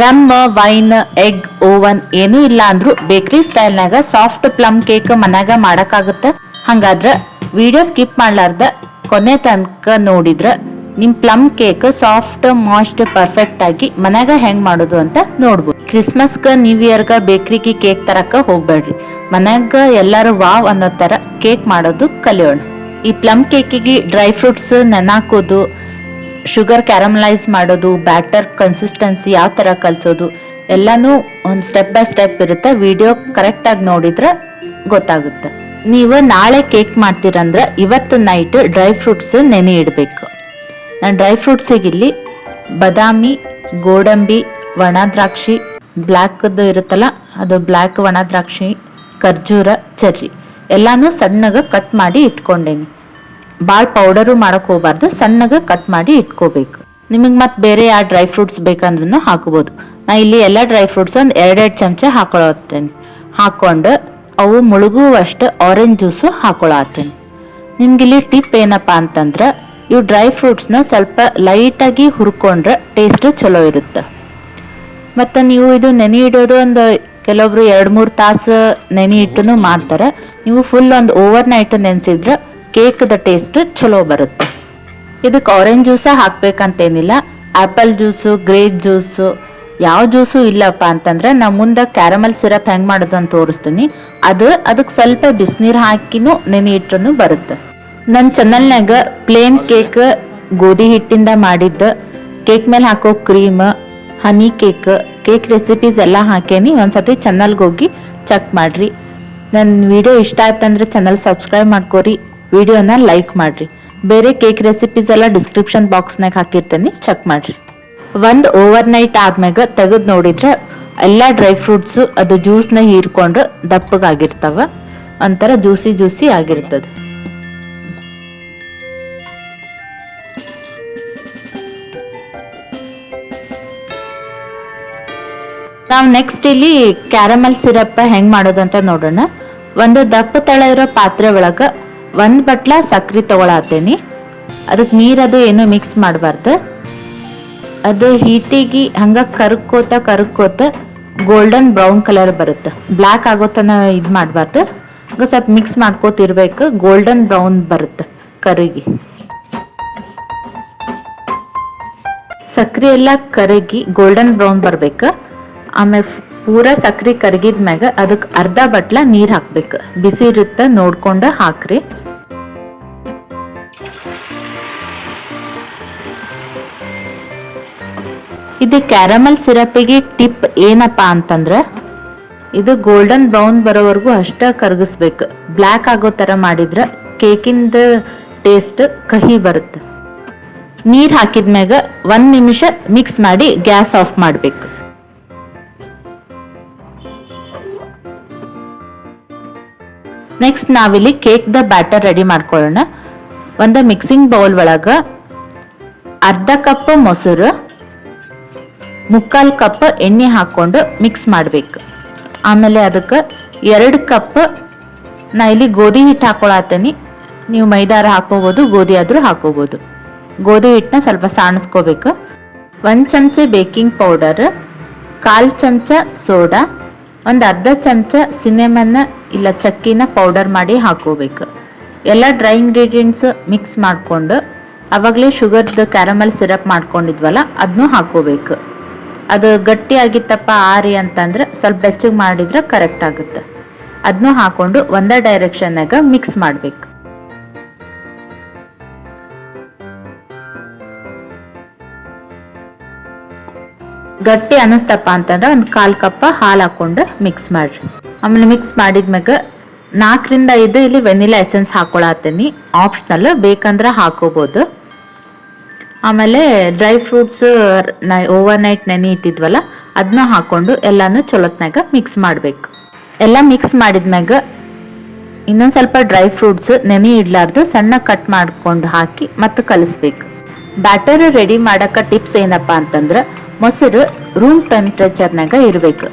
Rum, wine, egg, oven ಏನೂ ಇಲ್ಲ ಅಂದ್ರೂ ಬೇಕರಿ ಸ್ಟೈಲ್ನಾಗ ಸಾಫ್ಟ್ ಪ್ಲಮ್ ಕೇಕ್ ಮನ್ಯಾಗ ಮಾಡಕ್ಕಾಗುತ್ತೆ. ಹಂಗಾದ್ರ ವಿಡಿಯೋ ಸ್ಕಿಪ್ ಮಾಡ್ಲಾರ್ದ ಕೊನೆ ತನಕ ನೋಡಿದ್ರ ನಿಮ್ plum cake soft, moist, perfect ಆಗಿ ಮನ್ಯಾಗ ಹೆಂಗ್ ಮಾಡೋದು ಅಂತ ನೋಡ್ಬೋದು. ಕ್ರಿಸ್ಮಸ್ಗ, ನ್ಯೂ ಇಯರ್ಗ ಬೇಕರಿಗೆ ಕೇಕ್ ತರಕ ಹೋಗ್ಬೇಡ್ರಿ. ಮನ್ಯಾಗ ಎಲ್ಲಾರು ವಾವ್ ಅನ್ನೋ ತರ ಕೇಕ್ ಮಾಡೋದು ಕಲಿಯೋಣ. ಈ ಪ್ಲಮ್ ಕೇಕಿಗೆ ಡ್ರೈ ಫ್ರೂಟ್ಸ್ ನೆನಾಕೋದು, ಶುಗರ್ ಕ್ಯಾರಮಲೈಸ್ ಮಾಡೋದು, ಬ್ಯಾಟರ್ ಕನ್ಸಿಸ್ಟೆನ್ಸಿ ಯಾವ ಥರ ಕಲಿಸೋದು ಎಲ್ಲನೂ ಒಂದು ಸ್ಟೆಪ್ ಬೈ ಸ್ಟೆಪ್ ಇರುತ್ತೆ. ವಿಡಿಯೋ ಕರೆಕ್ಟಾಗಿ ನೋಡಿದ್ರೆ ಗೊತ್ತಾಗುತ್ತೆ. ನೀವು ನಾಳೆ ಕೇಕ್ ಮಾಡ್ತೀರಂದ್ರೆ ಇವತ್ತು ನೈಟ್ ಡ್ರೈ ಫ್ರೂಟ್ಸ್ ನೆನೆ ಇಡಬೇಕು. ನಾನು ಡ್ರೈ ಫ್ರೂಟ್ಸಿಗೆ ಇಲ್ಲಿ ಬಾದಾಮಿ, ಗೋಡಂಬಿ, ಒಣ ದ್ರಾಕ್ಷಿ, ಬ್ಲ್ಯಾಕ್ದು ಇರುತ್ತಲ್ಲ ಅದು ಬ್ಲ್ಯಾಕ್ ಒಣ ದ್ರಾಕ್ಷಿ, ಖರ್ಜೂರ, ಚೆರ್ರಿ ಎಲ್ಲಾನು ಸಣ್ಣಗೆ ಕಟ್ ಮಾಡಿ ಇಟ್ಕೊಂಡೇನಿ. ಭಾಳ ಪೌಡರು ಮಾಡಕ್ ಹೋಗ್ಬಾರ್ದು, ಸಣ್ಣಗೆ ಕಟ್ ಮಾಡಿ ಇಟ್ಕೋಬೇಕು. ನಿಮಗೆ ಮತ್ತೆ ಬೇರೆ ಯಾವ ಡ್ರೈ ಫ್ರೂಟ್ಸ್ ಬೇಕಂದ್ರೂ ಹಾಕೋಬೋದು. ನಾ ಇಲ್ಲಿ ಎಲ್ಲ ಡ್ರೈ ಫ್ರೂಟ್ಸ್ ಒಂದು 2 ಚಮಚ ಹಾಕೊಳತ್ತೇನೆ. ಹಾಕೊಂಡು ಅವು ಮುಳುಗುವಷ್ಟು ಆರೆಂಜ್ ಜ್ಯೂಸು ಹಾಕೊಳತ್ತೇನೆ. ನಿಮ್ಗಿಲ್ಲಿ ಟಿಪ್ ಏನಪ್ಪ ಅಂತಂದ್ರೆ ಇವು ಡ್ರೈ ಫ್ರೂಟ್ಸ್ನ ಸ್ವಲ್ಪ ಲೈಟಾಗಿ ಹುರ್ಕೊಂಡ್ರೆ ಟೇಸ್ಟ್ ಚಲೋ ಇರುತ್ತೆ. ಮತ್ತು ನೀವು ಇದು ನೆನೆ ಇಡೋದು ಒಂದು ಕೆಲವೊಬ್ರು 2-3 ತಾಸು ನೆನೆ ಇಟ್ಟು ಮಾಡ್ತಾರೆ. ನೀವು ಫುಲ್ ಒಂದು ಓವರ್ ನೈಟ್ ನೆನೆಸಿದ್ರೆ ಕೇಕ್ದ ಟೇಸ್ಟ್ ಚಲೋ ಬರುತ್ತೆ. ಇದಕ್ಕೆ ಆರೆಂಜ್ ಜ್ಯೂಸ ಹಾಕ್ಬೇಕಂತೇನಿಲ್ಲ. ಆ್ಯಪಲ್ ಜ್ಯೂಸು, ಗ್ರೇಪ್ ಜ್ಯೂಸು ಯಾವ ಜ್ಯೂಸು ಇಲ್ಲಪ್ಪ ಅಂತಂದ್ರೆ ನಾವು ಮುಂದೆ ಕ್ಯಾರಮಲ್ ಸಿರಪ್ ಹೆಂಗೆ ಮಾಡೋದು ಅಂತ ತೋರಿಸ್ತೀನಿ. ಅದಕ್ಕೆ ಸ್ವಲ್ಪ ಬಿಸಿನೀರು ಹಾಕಿನೂ ನೆನೆ ಇಟ್ರೂ ಬರುತ್ತೆ. ನನ್ನ ಚಾನಲ್ನಾಗ ಪ್ಲೇನ್ ಕೇಕ್, ಗೋಧಿ ಹಿಟ್ಟಿಂದ ಮಾಡಿದ್ದ ಕೇಕ್ ಮೇಲೆ ಹಾಕೋ ಕ್ರೀಮ್, ಹನಿ ಕೇಕ್ ರೆಸಿಪೀಸ್ ಎಲ್ಲ ಹಾಕೇನಿ. ಒಂದ್ಸತಿ ಚಾನಲ್ಗೆ ಹೋಗಿ ಚೆಕ್ ಮಾಡ್ರಿ. ನನ್ನ ವಿಡಿಯೋ ಇಷ್ಟ ಆಯ್ತಂದ್ರೆ ಚಾನಲ್ ಸಬ್ಸ್ಕ್ರೈಬ್ ಮಾಡ್ಕೋರಿ, ವಿಡಿಯೋನ ಲೈಕ್ ಮಾಡ್ರಿ. ಬೇರೆ ಕೇಕ್ ರೆಸಿಪೀಸ್ ಎಲ್ಲ ಡಿಸ್ಕ್ರಿಪ್ಷನ್ ಬಾಕ್ಸ್ನಾಗ ಹಾಕಿರ್ತೇನೆ, ಚೆಕ್ ಮಾಡ್ರಿ. ಒಂದು ಓವರ್ ನೈಟ್ ಆದ್ಮ್ಯಾಗ ತೆಗೆದು ನೋಡಿದ್ರೆ ಎಲ್ಲ ಡ್ರೈ ಫ್ರೂಟ್ಸು ಅದು ಜ್ಯೂಸ್ನ ಹೀರ್ಕೊಂಡು ದಪ್ಪಗಾಗಿರ್ತಾವ. ಒಂಥರ ಜ್ಯೂಸಿ ಆಗಿರ್ತದೆ. ನಾವು ನೆಕ್ಸ್ಟ್ ಇಲ್ಲಿ ಕ್ಯಾರಮಲ್ ಸಿರಪ್ ಹೆಂಗ್ ಮಾಡೋದಂತ ನೋಡೋಣ. ಒಂದು ದಪ್ಪ ತಳ ಇರೋ ಪಾತ್ರೆ ಒಳಗ 1 ಬಟ್ಲ ಸಕ್ರೆ ತಗೊಳತ್ತೇನಿ. ಅದಕ್ಕೆ ನೀರದು ಏನು ಮಿಕ್ಸ್ ಮಾಡಬಾರ್ದು. ಅದು ಹೀಟಿಗೆ ಹಂಗ ಕರಗ್ಕೋತ ಗೋಲ್ಡನ್ ಬ್ರೌನ್ ಕಲರ್ ಬರುತ್ತೆ. ಬ್ಲ್ಯಾಕ್ ಆಗೋತನ ಇದು ಮಾಡಬಾರ್ದು. ಹಂಗ ಸ್ವಲ್ಪ ಮಿಕ್ಸ್ ಮಾಡ್ಕೋತಿರ್ಬೇಕು. ಗೋಲ್ಡನ್ ಬ್ರೌನ್ ಬರುತ್ತೆ ಕರಗಿ. ಸಕ್ರೆ ಎಲ್ಲ ಕರಗಿ ಗೋಲ್ಡನ್ ಬ್ರೌನ್ ಬರ್ಬೇಕು. ಆಮೇಲೆ ಪೂರಾ ಸಕ್ರೆ ಕರಗಿದ್ಮ್ಯಾಗ ಅದಕ್ಕೆ ಅರ್ಧ ಬಟ್ಲ ನೀರು ಹಾಕ್ಬೇಕು. ಬಿಸಿ ಇರುತ್ತೆ ನೋಡ್ಕೊಂಡು ಹಾಕ್ರಿ. ಇದು ಕ್ಯಾರಮಲ್ ಸಿರಪಿಗೆ ಟಿಪ್ ಏನಪ್ಪ ಅಂತಂದ್ರೆ ಇದು ಗೋಲ್ಡನ್ ಬ್ರೌನ್ ಬರೋವರೆಗೂ ಅಷ್ಟೇ ಕರಗಿಸ್ಬೇಕು. ಬ್ಲ್ಯಾಕ್ ಆಗೋ ಥರ ಮಾಡಿದ್ರೆ ಕೇಕಿಂದ ಟೇಸ್ಟ್ ಕಹಿ ಬರುತ್ತೆ. ನೀರು ಹಾಕಿದ್ಮ್ಯಾಗ 1 ನಿಮಿಷ ಮಿಕ್ಸ್ ಮಾಡಿ ಗ್ಯಾಸ್ ಆಫ್ ಮಾಡಬೇಕು. ನೆಕ್ಸ್ಟ್ ನಾವಿಲ್ಲಿ ಕೇಕ್ದ ಬ್ಯಾಟರ್ ರೆಡಿ ಮಾಡ್ಕೊಳ್ಳೋಣ. ಒಂದು ಮಿಕ್ಸಿಂಗ್ ಬೌಲ್ ಒಳಗೆ ಅರ್ಧ ಕಪ್ ಮೊಸರು, 3/4 ಕಪ್ ಎಣ್ಣೆ ಹಾಕ್ಕೊಂಡು ಮಿಕ್ಸ್ ಮಾಡಬೇಕು. ಆಮೇಲೆ ಅದಕ್ಕೆ 2 ಕಪ್ ನಾ ಇಲ್ಲಿ ಗೋಧಿ ಹಿಟ್ಟು ಹಾಕೊಳತ್ತೀನಿ. ನೀವು ಮೈದಾರ ಹಾಕೋಬೋದು, ಗೋಧಿ ಆದರೂ ಹಾಕೋಬೋದು. ಗೋಧಿ ಹಿಟ್ಟನ್ನ ಸ್ವಲ್ಪ ಸಾಣಿಸ್ಕೋಬೇಕು. 1 ಚಮಚ ಬೇಕಿಂಗ್ ಪೌಡರ್, 1/4 ಚಮಚ ಸೋಡಾ, ಒಂದು ಅರ್ಧ ಚಮಚ ಸಿನೆಮನ್ ಇಲ್ಲ ಚಕ್ಕಿನ ಪೌಡರ್ ಮಾಡಿ ಹಾಕೋಬೇಕು. ಎಲ್ಲ ಡ್ರೈ ಇಂಗ್ರೀಡಿಯೆಂಟ್ಸ್ ಮಿಕ್ಸ್ ಮಾಡಿಕೊಂಡು ಆವಾಗಲೇ ಶುಗರ್ದು ಕ್ಯಾರಮಲ್ ಸಿರಪ್ ಮಾಡ್ಕೊಂಡಿದ್ವಲ್ಲ ಅದನ್ನೂ ಹಾಕೋಬೇಕು. ಅದು ಗಟ್ಟಿ ಆಗಿತ್ತಪ್ಪ ಆರಿ ಅಂತಂದ್ರೆ ಸ್ವಲ್ಪ ಬೆಚ್ಚಗೆ ಮಾಡಿದ್ರೆ ಕರೆಕ್ಟ್ ಆಗುತ್ತೆ. ಅದನ್ನೂ ಹಾಕೊಂಡು ಒಂದೇ ಡೈರೆಕ್ಷನ್ನಾಗ ಮಿಕ್ಸ್ ಮಾಡಬೇಕು. ಗಟ್ಟಿ ಅನ್ನಿಸ್ತಪ್ಪ ಅಂತಂದ್ರೆ 1/4 ಕಪ್ ಹಾಲು ಹಾಕೊಂಡು ಮಿಕ್ಸ್ ಮಾಡ್ರಿ. ಆಮೇಲೆ ಮಿಕ್ಸ್ ಮಾಡಿದ್ಮ್ಯಾಗ 4-5 ಇಲ್ಲಿ ವೆನಿಲಾ ಎಸೆನ್ಸ್ ಹಾಕೊಳತ್ತೀನಿ. ಆಪ್ಷನಲ್, ಬೇಕಂದ್ರೆ ಹಾಕೋಬೋದು. ಆಮೇಲೆ ಡ್ರೈ ಫ್ರೂಟ್ಸ್ ಓವರ್ ನೈಟ್ ನೆನೆ ಇಟ್ಟಿದ್ವಲ್ಲ ಅದನ್ನ ಹಾಕೊಂಡು ಎಲ್ಲಾನು ಚಲೋತ್ನಾಗ ಮಿಕ್ಸ್ ಮಾಡಬೇಕು. ಎಲ್ಲ ಮಿಕ್ಸ್ ಮಾಡಿದ್ಮ್ಯಾಗ ಇನ್ನೊಂದು ಸ್ವಲ್ಪ ಡ್ರೈ ಫ್ರೂಟ್ಸ್ ನೆನೆ ಇಡ್ಲಾರ್ದು ಸಣ್ಣ ಕಟ್ ಮಾಡ್ಕೊಂಡು ಹಾಕಿ ಮತ್ತೆ ಕಲಿಸ್ಬೇಕು. ಬ್ಯಾಟರ್ ರೆಡಿ ಮಾಡೋಕೆ ಟಿಪ್ಸ್ ಏನಪ್ಪ ಅಂತಂದ್ರೆ ಮೊಸರು ರೂಮ್ ಟೆಂಪ್ರೇಚರ್ನಾಗ ಇರಬೇಕು.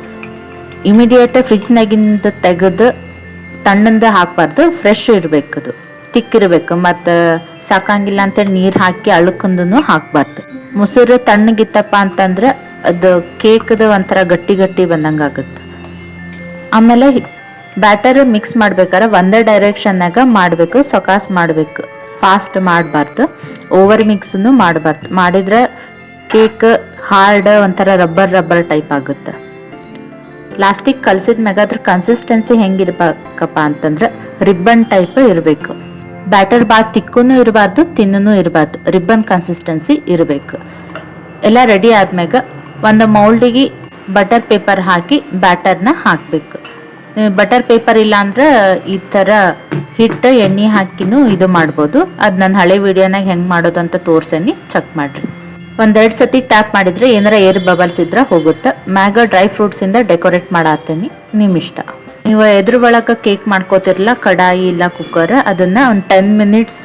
ಇಮಿಡಿಯೇಟ್ ಫ್ರಿಜ್ನಾಗಿಂದ ತೆಗೆದು ತಣ್ಣಂದ ಹಾಕಬಾರ್ದು, ಫ್ರೆಶ್ ಇರಬೇಕದು, ತಿಕ್ಕಿರಬೇಕು. ಮತ್ತು ಸಾಕಂಗಿಲ್ಲ ಅಂತೇಳಿ ನೀರು ಹಾಕಿ ಅಳುಕಂದೂ ಹಾಕಬಾರ್ದು. ಮೊಸರು ತಣ್ಣಗಿತ್ತಪ್ಪ ಅಂತಂದ್ರೆ ಅದು ಕೇಕ್ದು ಒಂಥರ ಗಟ್ಟಿ ಗಟ್ಟಿ ಬಂದಂಗೆ ಆಗುತ್ತೆ. ಆಮೇಲೆ ಬ್ಯಾಟರ್ ಮಿಕ್ಸ್ ಮಾಡ್ಬೇಕಾದ್ರೆ ಒಂದೇ ಡೈರೆಕ್ಷನ್ನಾಗ ಮಾಡಬೇಕು, ಸೊಕಾಸ್ ಮಾಡಬೇಕು, ಫಾಸ್ಟ್ ಮಾಡಬಾರ್ದು, ಓವರ್ ಮಿಕ್ಸನ್ನು ಮಾಡಬಾರ್ದು. ಮಾಡಿದ್ರೆ ಕೇಕ್ ಹಾರ್ಡ್ ಒಂಥರ ರಬ್ಬರ್ ಟೈಪ್ ಆಗುತ್ತೆ. ಲಾಸ್ಟಿಗೆ ಕಲಸಿದ ಮ್ಯಾಗ ಅದ್ರ ಕನ್ಸಿಸ್ಟೆನ್ಸಿ ಹೆಂಗಿರ್ಬೇಕಪ್ಪ ಅಂತಂದ್ರೆ ರಿಬ್ಬನ್ ಟೈಪ್ ಇರಬೇಕು. ಬ್ಯಾಟರ್ ಭಾಳ ತಿಕ್ಕೂ ಇರಬಾರ್ದು, ತಿನ್ನೂ ಇರಬಾರ್ದು, ರಿಬ್ಬನ್ ಕನ್ಸಿಸ್ಟೆನ್ಸಿ ಇರಬೇಕು. ಎಲ್ಲ ರೆಡಿ ಆದ್ಮ್ಯಾಗ ಒಂದು ಮೌಲ್ಡಿಗೆ ಬಟರ್ ಪೇಪರ್ ಹಾಕಿ ಬ್ಯಾಟರ್ನ ಹಾಕಬೇಕು. ಬಟರ್ ಪೇಪರ್ ಇಲ್ಲ ಅಂದ್ರೆ ಈ ಥರ ಹಿಟ್ಟು ಎಣ್ಣೆ ಹಾಕಿನೂ ಇದು ಮಾಡ್ಬೋದು. ಅದು ನನ್ನ ಹಳೆ ವಿಡಿಯೋನಾಗ ಹೆಂಗೆ ಮಾಡೋದು ಅಂತ ತೋರ್ಸೇನಿ, ಚೆಕ್ ಮಾಡಿರಿ. ಒಂದೆರಡು ಸತಿ ಟ್ಯಾಪ್ ಮಾಡಿದರೆ ಏನಾರ ಏರ್ ಬಬಲ್ಸ್ ಇದ್ರೆ ಹೋಗುತ್ತೆ. ಮ್ಯಾಗ ಡ್ರೈ ಫ್ರೂಟ್ಸಿಂದ ಡೆಕೋರೇಟ್ ಮಾಡತ್ತೇನಿ, ನಿಮ್ಮ ಇಷ್ಟ. ನೀವು ಎದ್ರ ಒಳಗೆ ಕೇಕ್ ಮಾಡ್ಕೋತಿರಲ್ಲ, ಕಡಾಯಿ ಇಲ್ಲ ಕುಕ್ಕರ್, ಅದನ್ನು ಒಂದು 10 ಮಿನಿಟ್ಸ್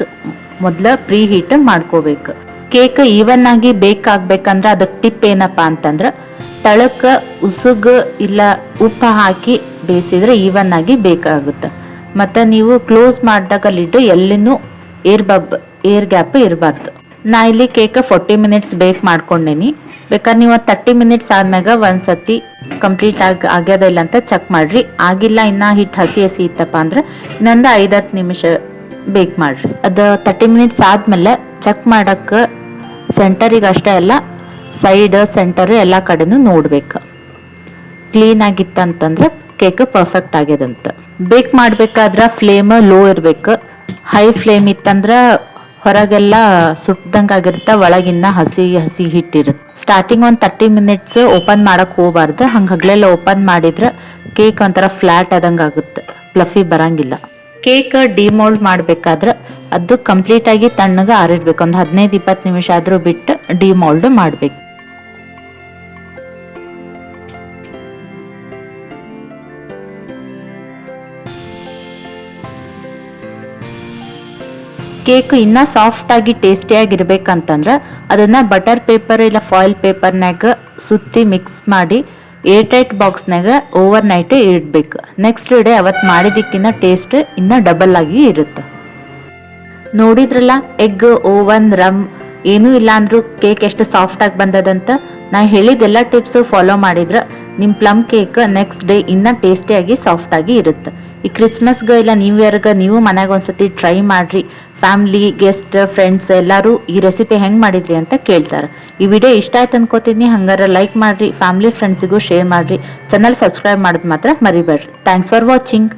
ಮೊದಲ ಪ್ರೀ ಹೀಟ್ ಮಾಡ್ಕೋಬೇಕು. ಕೇಕ್ ಈವನ್ ಆಗಿ ಬೇಕಾಗಬೇಕಂದ್ರೆ ಅದಕ್ಕೆ ಟಿಪ್ ಏನಪ್ಪ ಅಂತಂದ್ರೆ ತಳಕ್ಕೆ ಉಸುಗು ಇಲ್ಲ ಉಪ್ಪು ಹಾಕಿ ಬೇಯಿಸಿದ್ರೆ ಈವನ್ ಆಗಿ ಬೇಕಾಗುತ್ತೆ. ಮತ್ತು ನೀವು ಕ್ಲೋಸ್ ಮಾಡಿದಾಗ ಲಿಡ್ ಎಲ್ಲಿನೂ ಏರ್ ಗ್ಯಾಪ್ ಇರಬಾರ್ದು. ನಾ ಇಲ್ಲಿ ಕೇಕ್ 40 ಮಿನಿಟ್ಸ್ ಬೇಕ್ ಮಾಡ್ಕೊಂಡೇನಿ. ಬೇಕಾದ್ರೆ ನೀವು 30 ಮಿನಿಟ್ಸ್ ಆದ್ಮ್ಯಾಗ ಒಂದ್ಸತಿ ಕಂಪ್ಲೀಟ್ ಆಗ್ಯದ ಇಲ್ಲ ಅಂತ ಚೆಕ್ ಮಾಡ್ರಿ. ಆಗಿಲ್ಲ ಇನ್ನ ಹಿಟ್ಟು ಹಸಿ ಇತ್ತಪ್ಪ ಅಂದ್ರೆ ಇನ್ನೊಂದು 5-10 ನಿಮಿಷ ಬೇಕ್ ಮಾಡ್ರಿ. ಅದು 30 ಮಿನಿಟ್ಸ್ ಆದ್ಮೇಲೆ ಚೆಕ್ ಮಾಡಕ್ಕೆ ಸೆಂಟರಿಗೆ ಅಷ್ಟೇ ಅಲ್ಲ, ಸೈಡ್ ಸೆಂಟರ್ ಎಲ್ಲ ಕಡೆನೂ ನೋಡ್ಬೇಕು. ಕ್ಲೀನ್ ಆಗಿತ್ತಂತಂದ್ರೆ ಕೇಕ್ ಪರ್ಫೆಕ್ಟ್ ಆಗ್ಯದಂತ. ಬೇಕ್ ಮಾಡ್ಬೇಕಾದ್ರೆ ಫ್ಲೇಮ್ ಲೋ ಇರ್ಬೇಕು. ಹೈ ಫ್ಲೇಮ್ ಇತ್ತಂದ್ರೆ ಹೊರಗೆಲ್ಲ ಸುಟ್ದಂಗೆ ಆಗಿರುತ್ತೆ, ಒಳಗಿನ್ನ ಹಸಿ ಹಿಟ್ಟಿರುತ್ತೆ. ಸ್ಟಾರ್ಟಿಂಗ್ ಒಂದು 30 ಮಿನಿಟ್ಸ್ ಓಪನ್ ಮಾಡಕ್ಕೆ ಹೋಗಬಾರ್ದು. ಹಂಗೆ ಹಗಲೆಲ್ಲ ಓಪನ್ ಮಾಡಿದ್ರೆ ಕೇಕ್ ಒಂಥರ ಫ್ಲ್ಯಾಟ್ ಆದಂಗೆ ಆಗುತ್ತೆ, ಫ್ಲಫಿ ಬರಂಗಿಲ್ಲ. ಕೇಕ್ ಡಿಮೋಲ್ಡ್ ಮಾಡಬೇಕಾದ್ರೆ ಅದು ಕಂಪ್ಲೀಟಾಗಿ ತಣ್ಣಗೆ ಆರಿಡ್ಬೇಕು. ಒಂದು 15-20 ನಿಮಿಷ ಆದರೂ ಬಿಟ್ಟು ಡಿಮೋಲ್ಡ್ ಮಾಡಬೇಕು. ಕೇಕ್ ಇನ್ನೂ ಸಾಫ್ಟಾಗಿ ಟೇಸ್ಟಿಯಾಗಿರ್ಬೇಕಂತಂದ್ರೆ ಅದನ್ನು ಬಟರ್ ಪೇಪರ್ ಇಲ್ಲ ಫಾಯಿಲ್ ಪೇಪರ್ನಾಗ ಸುತ್ತಿ ಮಿಕ್ಸ್ ಮಾಡಿ ಏರ್ಟೈಟ್ ಬಾಕ್ಸ್ನಾಗ ಓವರ್ ನೈಟ್ ಇಡಬೇಕು. ನೆಕ್ಸ್ಟ್ ಡೇ ಅವತ್ತು ಮಾಡಿದ್ದಕ್ಕಿಂತ ಟೇಸ್ಟ್ ಇನ್ನೂ ಡಬಲ್ ಆಗಿ ಇರುತ್ತೆ. ನೋಡಿದ್ರಲ್ಲ, ಎಗ್, ಓವನ್, ರಮ್ ಏನೂ ಇಲ್ಲ ಅಂದರೂ ಕೇಕ್ ಎಷ್ಟು ಸಾಫ್ಟಾಗಿ ಬಂದದಂತ. ನಾ ಹೇಳಿದ್ದೆಲ್ಲ ಟಿಪ್ಸು ಫಾಲೋ ಮಾಡಿದ್ರೆ ನಿಮ್ಮ ಪ್ಲಮ್ ಕೇಕ್ ನೆಕ್ಸ್ಟ್ ಡೇ ಇನ್ನೂ ಟೇಸ್ಟಿಯಾಗಿ ಸಾಫ್ಟಾಗಿ ಇರುತ್ತೆ. ಈ ಕ್ರಿಸ್ಮಸ್ಗೆ ಇಲ್ಲ ನ್ಯೂ ಇಯರ್ಗೆ ನೀವು ಮನೆಗೆ ಒಂದ್ಸತಿ ಟ್ರೈ ಮಾಡಿರಿ. ಫ್ಯಾಮ್ಲಿ, ಗೆಸ್ಟ್, ಫ್ರೆಂಡ್ಸ್ ಎಲ್ಲರೂ ಈ ರೆಸಿಪಿ ಹೆಂಗೆ ಮಾಡಿದ್ರಿ ಅಂತ ಕೇಳ್ತಾರೆ. ಈ ವಿಡಿಯೋ ಇಷ್ಟ ಆಯ್ತು ಅನ್ಕೋತೀನಿ. ಹಂಗಾರೆ ಲೈಕ್ ಮಾಡಿರಿ, ಫ್ಯಾಮ್ಲಿ ಫ್ರೆಂಡ್ಸಿಗೂ ಶೇರ್ ಮಾಡಿರಿ. ಚಾನಲ್ ಸಬ್ಸ್ಕ್ರೈಬ್ ಮಾಡೋದು ಮಾತ್ರ ಮರಿಬೇಡ್ರಿ. Thanks for watching.